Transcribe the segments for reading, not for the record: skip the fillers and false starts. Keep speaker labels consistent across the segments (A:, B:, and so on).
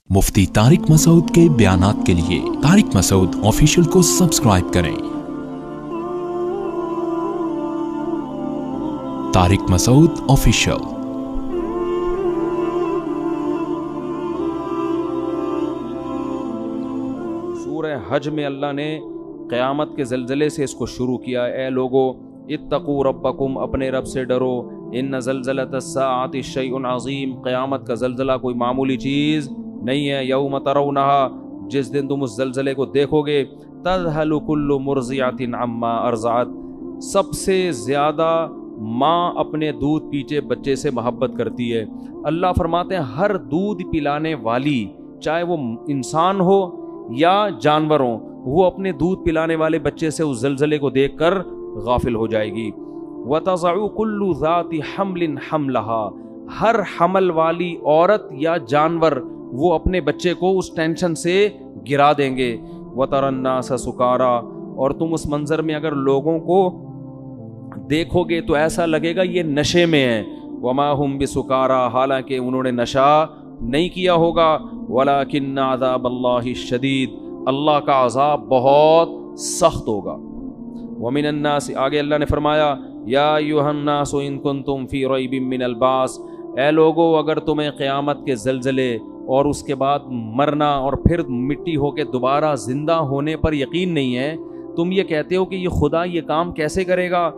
A: مفتی طارق مسعود کے بیانات کے لیے طارق مسعود آفیشیل کو سبسکرائب کریں۔ طارق مسعود آفیشیل۔
B: سورہ حج میں اللہ نے قیامت کے زلزلے سے اس کو شروع کیا۔ اے لوگو اتقوا ربکم، اپنے رب سے ڈرو، ان زلزلۃ الساعۃ شیء عظیم، قیامت کا زلزلہ کوئی معمولی چیز نہیں ہے۔ یوم ترونہا، جس دن تم اس زلزلے کو دیکھو گے، تذہل کل مرضعۃ عما ارضعت، سب سے زیادہ ماں اپنے دودھ پیچے بچے سے محبت کرتی ہے۔ اللہ فرماتے ہیں ہر دودھ پلانے والی، چاہے وہ انسان ہو یا جانور ہو، وہ اپنے دودھ پلانے والے بچے سے اس زلزلے کو دیکھ کر غافل ہو جائے گی۔ وَتَضَعُ كُلُّ ذَاتِ حَمْلٍ حَمْلَهَا، ہر حمل والی عورت یا جانور وہ اپنے بچے کو اس ٹینشن سے گرا دیں گے۔ وَتَرَى النَّاسَ سُكَارَىٰ، اور تم اس منظر میں اگر لوگوں کو دیکھو گے تو ایسا لگے گا یہ نشے میں ہیں۔ وَمَا هُمْ بِسُكَارَىٰ، حالانکہ انہوں نے نشہ نہیں کیا ہوگا۔ وَلَٰكِنَّ عَذَابَ اللَّهِ الشَّدِيدُ، اللہ کا عذاب بہت سخت ہوگا۔ وَمِنَ النَّاسِ، آگے اللہ نے فرمایا یا ایھا الناس ان کنتم فی ریب من البعث، اے لوگو اگر تمہیں قیامت کے زلزلے اور اس کے بعد مرنا اور پھر مٹی ہو کے دوبارہ زندہ ہونے پر یقین نہیں ہے، تم یہ کہتے ہو کہ یہ خدا یہ کام کیسے کرے گا۔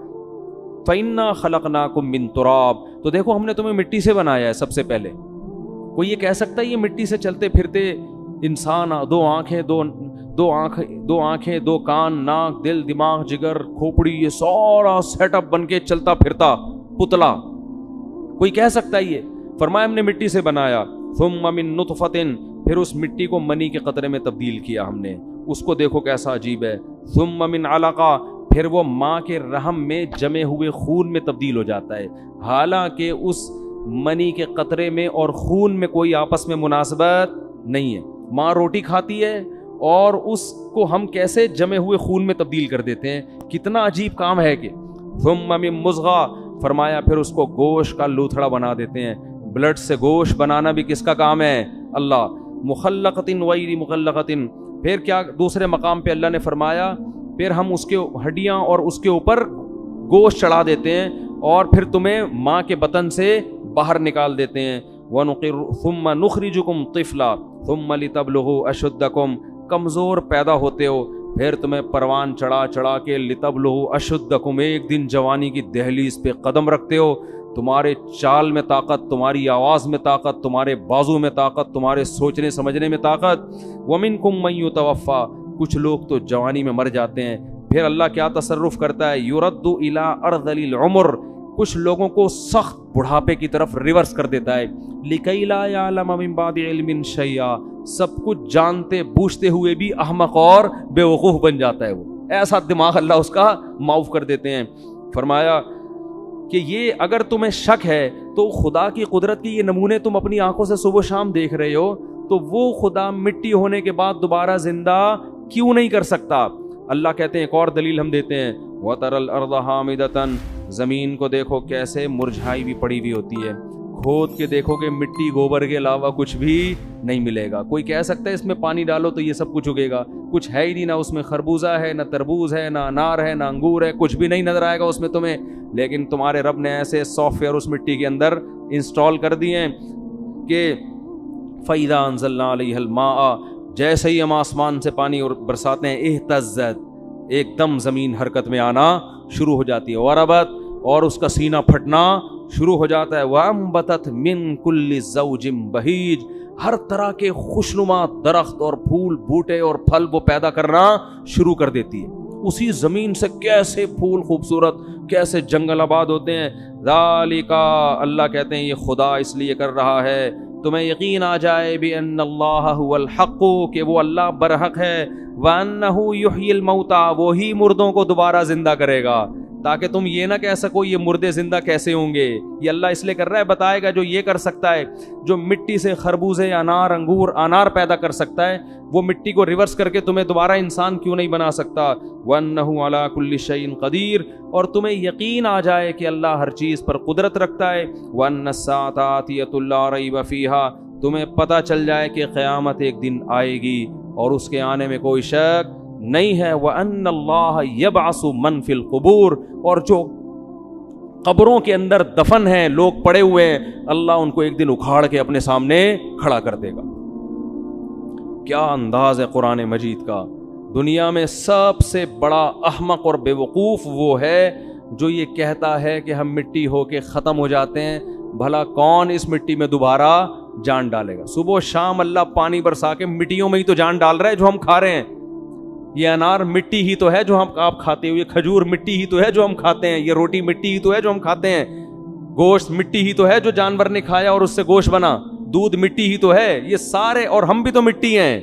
B: فَإِنَّا خَلَقْنَاكُم مِّن تُرَابٍ، تو دیکھو ہم نے تمہیں مٹی سے بنایا ہے سب سے پہلے۔ کوئی یہ کہہ سکتا ہے یہ مٹی سے چلتے پھرتے انسان، دو آنکھیں دو کان، ناک، دل، دماغ، جگر، کھوپڑی، یہ سارا سیٹ اپ بن کے چلتا پھرتا پتلا، کوئی کہہ سکتا ہے یہ؟ فرمایا ہم نے مٹی سے بنایا۔ ثم من نطفۃ، پھر اس مٹی کو منی کے قطرے میں تبدیل کیا ہم نے، اس کو دیکھو کیسا عجیب ہے۔ ثم من علقہ، پھر وہ ماں کے رحم میں جمے ہوئے خون میں تبدیل ہو جاتا ہے، حالانکہ اس منی کے قطرے میں اور خون میں کوئی آپس میں مناسبت نہیں ہے۔ ماں روٹی کھاتی ہے اور اس کو ہم کیسے جمے ہوئے خون میں تبدیل کر دیتے ہیں، کتنا عجیب کام ہے کہ۔ ثم من مضغہ، فرمایا پھر اس کو گوشت کا لوتھڑا بنا دیتے ہیں۔ بلڈ سے گوشت بنانا بھی کس کا کام ہے؟ اللہ۔ مخلقۃ غیر مخلقۃ، پھر کیا دوسرے مقام پہ اللہ نے فرمایا پھر ہم اس کے ہڈیاں اور اس کے اوپر گوشت چڑھا دیتے ہیں اور پھر تمہیں ماں کے بطن سے باہر نکال دیتے ہیں۔ ثم نخرجکم طفلا ثم لتبلغوا اشدکم، کمزور پیدا ہوتے ہو پھر تمہیں پروان چڑھا کے لتبلغوا اشدکم، ایک دن جوانی کی دہلیز پہ قدم رکھتے ہو، تمہارے چال میں طاقت، تمہاری آواز میں طاقت، تمہارے بازو میں طاقت، تمہارے سوچنے سمجھنے میں طاقت۔ ومنکم من یتوفی، کچھ لوگ تو جوانی میں مر جاتے ہیں، پھر اللہ کیا تصرف کرتا ہے؟ یرد الی ارذل العمر، کچھ لوگوں کو سخت بڑھاپے کی طرف ریورس کر دیتا ہے۔ لکی لا یعلم من بعد علم شیئا، سب کچھ جانتے بوجھتے ہوئے بھی احمق اور بے وقوف بن جاتا ہے، وہ ایسا دماغ اللہ اس کا معاف کر دیتے ہیں۔ فرمایا کہ یہ اگر تمہیں شک ہے تو خدا کی قدرت کی یہ نمونے تم اپنی آنکھوں سے صبح و شام دیکھ رہے ہو، تو وہ خدا مٹی ہونے کے بعد دوبارہ زندہ کیوں نہیں کر سکتا؟ اللہ کہتے ہیں ایک اور دلیل ہم دیتے ہیں، وَتَرَى الْأَرْضَ حَامِدَةً، زمین کو دیکھو کیسے مرجھائی بھی پڑی ہوئی ہوتی ہے، کھود کے دیکھو کہ مٹی گوبر کے علاوہ کچھ بھی نہیں ملے گا۔ کوئی کہہ سکتا ہے اس میں پانی ڈالو تو یہ سب کچھ اگے گا، کچھ ہے ہی نہیں، نہ اس میں خربوزہ ہے، نہ تربوز ہے، نہ انار ہے، نہ انگور ہے، کچھ بھی نہیں نظر آئے گا اس میں تمہیں، لیکن تمہارے رب نے ایسے سافٹ ویئر اس مٹی کے اندر انسٹال کر دیے ہیں کہ فَإِذَا أَنزَلْنَا عَلَيْهَا الْمَاءَ، جیسے ہی ہم آسمان سے پانی اور برساتے ہیں، اہتزت، ایک دم زمین حرکت میں آنا شروع ہو جاتی ہے، وربت، اور اس کا سینہ پھٹنا شروع ہو جاتا ہے، وَأَنبَتَتْ مِن كُلِّ زَوْجٍ بَهِيجٍ، ہر طرح کے خوشنما درخت اور پھول بوٹے اور پھل وہ پیدا کرنا شروع کر دیتی ہے۔ اسی زمین سے کیسے پھول خوبصورت، کیسے جنگل آباد ہوتے ہیں۔ ذالک، اللہ کہتے ہیں یہ خدا اس لیے کر رہا ہے تمہیں یقین آ جائے بِأَنَّ اللَّهَ هُوَ الْحَقُّ، کہ وہ اللہ برحق ہے، وَأَنَّهُ يُحْيِي الْمَوْتَى، وہی مردوں کو دوبارہ زندہ کرے گا، تاکہ تم یہ نہ کہہ سکو یہ مردے زندہ کیسے ہوں گے۔ یہ اللہ اس لیے کر رہا ہے، بتائے گا جو یہ کر سکتا ہے، جو مٹی سے خربوزے، انار، انگور، انار پیدا کر سکتا ہے، وہ مٹی کو ریورس کر کے تمہیں دوبارہ انسان کیوں نہیں بنا سکتا؟ وَأَنَّهُ عَلَى كُلِّ شَيْءٍ قَدِيرٌ، اور تمہیں یقین آ جائے کہ اللہ ہر چیز پر قدرت رکھتا ہے۔ وَأَنَّ السَّاعَةَ آتِيَةٌ لَا رَيْبَ فِيهَا، تمہیں پتہ چل جائے کہ قیامت ایک دن آئے گی اور اس کے آنے میں کوئی شک نہیں ہے. وَأَنَّ اللَّهَ يَبْعَثُ مَن فِي الْقُبُورِ, اور جو قبروں کے اندر دفن ہیں, لوگ پڑے ہوئے ہیں, اللہ ان کو ایک دن اکھاڑ کے اپنے سامنے کھڑا کر دے گا. کیا انداز ہے قرآن مجید کا. دنیا میں سب سے بڑا احمق اور بے وقوف وہ ہے جو یہ کہتا ہے کہ ہم مٹی ہو کے ختم ہو جاتے ہیں. بھلا کون اس مٹی میں دوبارہ جان ڈالے گا؟ صبح و شام اللہ پانی برسا کے مٹیوں میں ہی تو جان ڈال رہا ہے جو ہم کھا رہے ہیں. یہ انار مٹی ہی تو ہے جو آپ کھاتے ہو, یہ کھجور مٹی ہی تو ہے جو ہم کھاتے ہیں, یہ روٹی مٹی ہی تو ہے جو ہم کھاتے ہیں, گوشت مٹی ہی تو ہے جو جانور نے کھایا اور اس سے گوشت بنا, دودھ مٹی ہی تو ہے. یہ سارے, اور ہم بھی تو مٹی ہیں.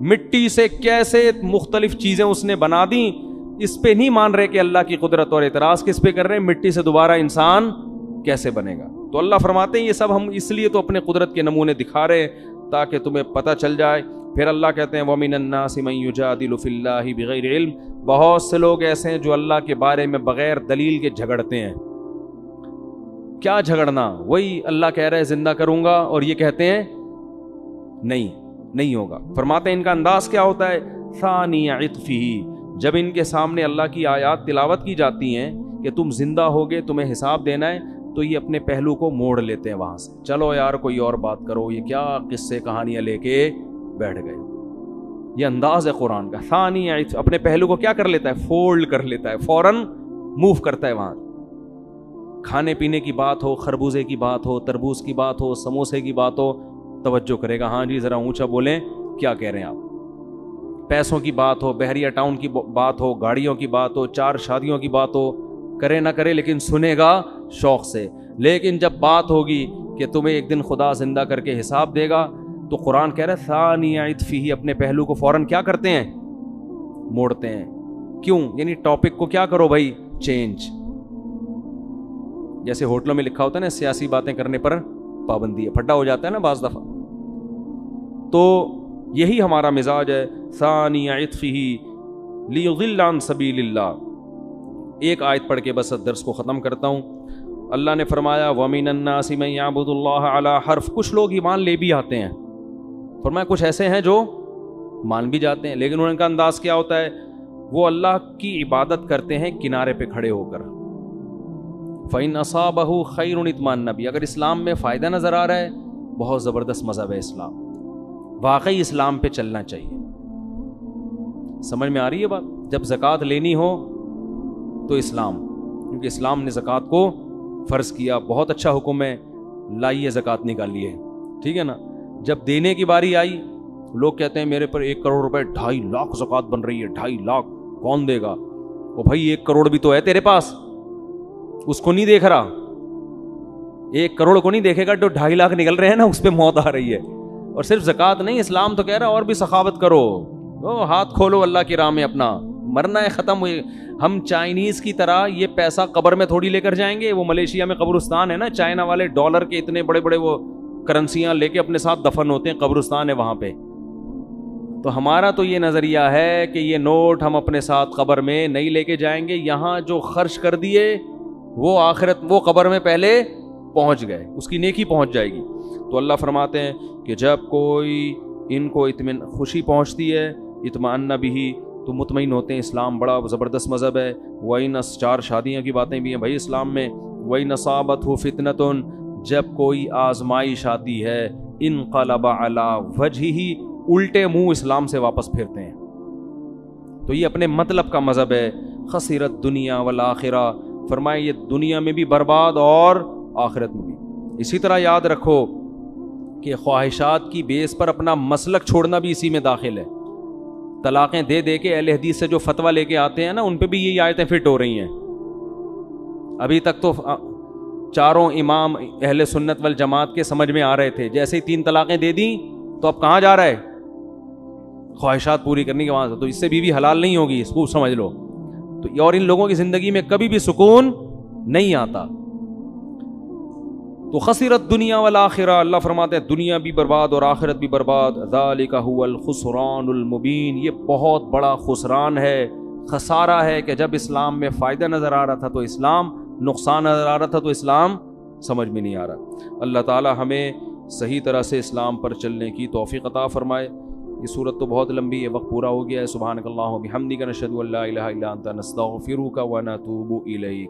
B: مٹی سے کیسے مختلف چیزیں اس نے بنا دیں, اس پہ نہیں مان رہے کہ اللہ کی قدرت, اور اعتراض کس پہ کر رہے ہیں؟ مٹی سے دوبارہ انسان کیسے بنے گا. تو اللہ فرماتے ہیں یہ سب ہم اس لیے تو اپنے قدرت کے نمونے دکھا رہے ہیں تاکہ تمہیں پتہ چل جائے. پھر اللہ کہتے ہیں وَمِنَ النَّاسِ مَن يُجَادِلُ فِي اللَّهِ بِغَيْرِ عِلْمٍ, بہت سے لوگ ایسے ہیں جو اللہ کے بارے میں بغیر دلیل کے جھگڑتے ہیں. کیا جھگڑنا؟ وہی اللہ کہہ رہا ہے زندہ کروں گا اور یہ کہتے ہیں نہیں ہوگا. فرماتے ہیں ان کا انداز کیا ہوتا ہے؟ ثانی عطفہ, جب ان کے سامنے اللہ کی آیات تلاوت کی جاتی ہیں کہ تم زندہ ہوگے, تمہیں حساب دینا ہے, تو یہ اپنے پہلو کو موڑ لیتے ہیں وہاں سے. چلو یار کوئی اور بات کرو, یہ کیا قصے کہانیاں لے کے بیٹھ گئے. یہ انداز ہے قرآن کا. ثانی عطف, اپنے پہلو کو کیا کر لیتا ہے؟ فولڈ کر لیتا ہے, فوراً موو کرتا ہے وہاں. کھانے پینے کی بات ہو, خربوزے کی بات ہو, تربوز کی بات ہو, سموسے کی بات ہو, توجہ کرے گا, ہاں جی ذرا اونچا بولیں, کیا کہہ رہے ہیں آپ. پیسوں کی بات ہو, بحریہ ٹاؤن کی بات ہو, گاڑیوں کی بات ہو, 4 شادیوں کی بات ہو, کرے نہ کرے لیکن سنے گا شوق سے. لیکن جب بات ہوگی کہ تمہیں ایک دن خدا زندہ کر کے حساب دے گا, تو قرآن کہہ رہا ہے ثانی عطفہ, اپنے پہلو کو فوراً کیا کرتے ہیں؟ موڑتے ہیں. کیوں؟ یعنی ٹاپک کو کیا کرو بھائی, چینج. جیسے ہوٹلوں میں لکھا ہوتا ہے نا, سیاسی باتیں کرنے پر پابندی ہے, پھٹا ہو جاتا ہے نا بعض دفعہ. تو یہی ہمارا مزاج ہے. ثانی عطفہ لیضل عن سبیل اللہ. ایک آیت پڑھ کے بس درس کو ختم کرتا ہوں. اللہ نے فرمایا وَمِنَ النَّاسِ مَن يَعْبُدُ اللَّهَ عَلَى حَرْفٍ, کچھ لوگ ایمان لے بھی آتے ہیں. فرمایا کچھ ایسے ہیں جو مان بھی جاتے ہیں, لیکن ان کا انداز کیا ہوتا ہے؟ وہ اللہ کی عبادت کرتے ہیں کنارے پہ کھڑے ہو کر. فَإِنْ أَصَابَهُ خَيْرٌ اطمأنَّ بِهِ, اگر اسلام میں فائدہ نظر آ رہا ہے, بہت زبردست مذہب ہے اسلام, واقعی اسلام پہ چلنا چاہیے. سمجھ میں آ رہی ہے بات؟ جب زکوٰۃ لینی ہو تو اسلام, کیونکہ اسلام نے زکوٰۃ کو فرض کیا, بہت اچھا حکم ہے, لائیے زکوٰۃ نکالیے, ٹھیک ہے نا. جب دینے کی باری آئی, لوگ کہتے ہیں میرے پر 1 کروڑ روپے 2.5 لاکھ زکوٰۃ بن رہی ہے, 2.5 لاکھ کون دے گا؟ وہ بھائی 1 کروڑ بھی تو ہے تیرے پاس, اس کو نہیں دیکھ رہا. 1 کروڑ کو نہیں دیکھے گا, جو 2.5 لاکھ نکل رہے ہیں نا, اس پہ موت آ رہی ہے. اور صرف زکوٰۃ نہیں, اسلام تو کہہ رہا ہے اور بھی سخاوت کرو, ہاتھ کھولو اللہ کی راہ میں اپنا, مرنا ہے ختم ہوئے. ہم چائنیز کی طرح یہ پیسہ قبر میں تھوڑی لے کر جائیں گے. وہ ملیشیا میں قبرستان ہے نا, چائنا والے ڈالر کے اتنے بڑے بڑے وہ کرنسیاں لے کے اپنے ساتھ دفن ہوتے ہیں, قبرستان ہے وہاں پہ. تو ہمارا تو یہ نظریہ ہے کہ یہ نوٹ ہم اپنے ساتھ قبر میں نہیں لے کے جائیں گے. یہاں جو خرچ کر دیے وہ آخرت, وہ قبر میں پہلے پہنچ گئے, اس کی نیکی پہنچ جائے گی. تو اللہ فرماتے ہیں کہ جب کوئی ان کو خوشی پہنچتی ہے, اطمئن بھی, تو مطمئن ہوتے ہیں. اسلام بڑا زبردست مذہب ہے. وَإِنَّ 4 شادیاں کی باتیں بھی ہیں بھائی اسلام میں. وَإِنَّ أَصَابَتْهُ فِتْنَةٌ, جب کوئی آزمائش آتی ہے, انقلب علی وجہہ, الٹے منہ اسلام سے واپس پھرتے ہیں. تو یہ اپنے مطلب کا مذہب ہے. خسرت دنیا والآخرہ, فرمائے یہ دنیا میں بھی برباد اور آخرت میں بھی. اسی طرح یاد رکھو کہ خواہشات کی بیس پر اپنا مسلک چھوڑنا بھی اسی میں داخل ہے. طلاقیں دے دے کے اہل حدیث سے جو فتویٰ لے کے آتے ہیں نا, ان پہ بھی یہی آیتیں فٹ ہو رہی ہیں. ابھی تک تو 4 امام اہل سنت والجماعت کے سمجھ میں آ رہے تھے, جیسے ہی 3 طلاقیں دے دیں تو اب کہاں جا رہا ہے؟ خواہشات پوری کرنے کے وہاں سے. تو اس سے بیوی حلال نہیں ہوگی, اس کو سمجھ لو. تو اور ان لوگوں کی زندگی میں کبھی بھی سکون نہیں آتا. تو خسرت دنیا والآخرہ, اللہ فرماتے ہیں دنیا بھی برباد اور آخرت بھی برباد. ذالک هو الخسران المبین, یہ بہت بڑا خسران ہے, خسارہ ہے کہ جب اسلام میں فائدہ نظر آ رہا تھا تو اسلام, نقصان نظر آ رہا تھا تو اسلام سمجھ میں نہیں آ رہا. اللہ تعالی ہمیں صحیح طرح سے اسلام پر چلنے کی توفیق عطا فرمائے۔ یہ صورت تو بہت لمبی ہے، وقت پورا ہو گیا ہے۔ سبحانک اللہم و بحمدک، نشہد ان لا الہ الا انت، نستغفرک و نتوب الیک۔